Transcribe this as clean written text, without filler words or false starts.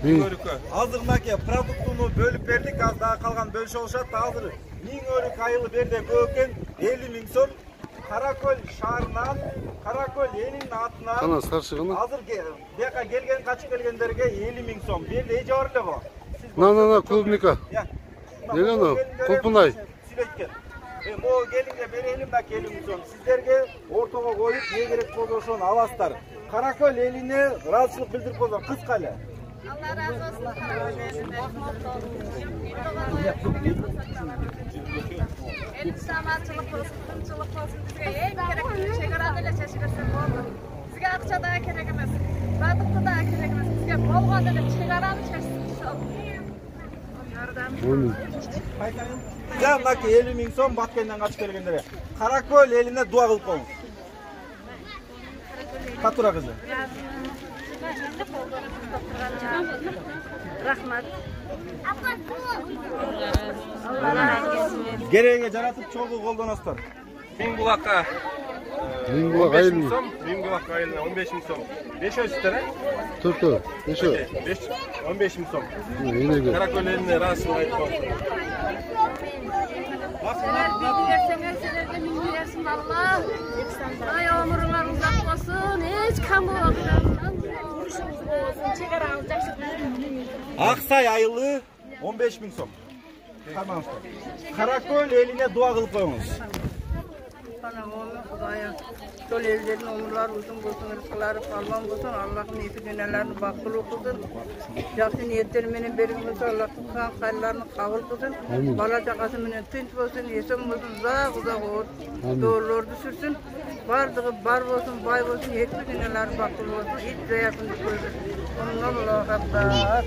өрükө. Азыр мынакей продуктуну бөлүп бердик, аз дагы калган бөлүшө алышат. Азыр 1000 өрүк айылы берде көп экен, 50 000 сом. Каракөл шаарынан, Каракөл элинин атынан. Кана сарчыгына. Азыр бияка келген, качып келгендерге 50 000 сом. Берди жабар эле го. На, клубника. Неге аны? Кулпунай. Сүйлөткөн. Могу келинге берелим да келим сом. Сиздерге ортого коюп, не керек болсо ошону аласыздар. Каракөл элине ыраазычылык билдирип койгон кыска эле. Allah razı olsun. Elim samatçılık olsun, kırımçılık olsun. Bizge en gerekli çegarada ile çeşirsin oldu. Bizge akça daha gerek emez. Badıkta daha gerek emez. Bizge bolğanda ile çegaranı çeşirsin. Ya mınaki 50 000 сом Баткенден качып келгендер. Каракөл элине дуа кылып коюңуз. Катура кызы. Rahmat. Кереге жаратып чогуу колдоносуздар. Миңбулакка. Миңбулак айылы. Миңбулак айылына 15 000 сом. 5 өстөр, э? Төртөө. 15 000 сом. Энеге. Каракөл элине расын айткан. Sizler bilgilerseniz sizlerden bilgilersin Allah. Ay ömürler uzak olsun. Hiç kamu olmasın. Kuruşumuz olsun. Çegaranız жақсы. Аксай айылы 15 000 сом. Кармаңыздар. Каракөл элине дуа кылып коюңуз. Bana oğlum Kudaya, sol ellerin omurlar uzun olsun, rızkları sağlam olsun, Allah'ın iyisi günelerini bakıl okusun. Yaxşı niyetlerinin berim olsun, Allah tutkan hayırlarını kabul kılsın. Bala cakasının tünç olsun, yesem olsun, uzak olsun, doğruları düşürsün. Bardığı bar olsun, bay olsun, yekli güneleri bakıl olsun, hiç zayıfını koysun. Onunla Allah'a kadar.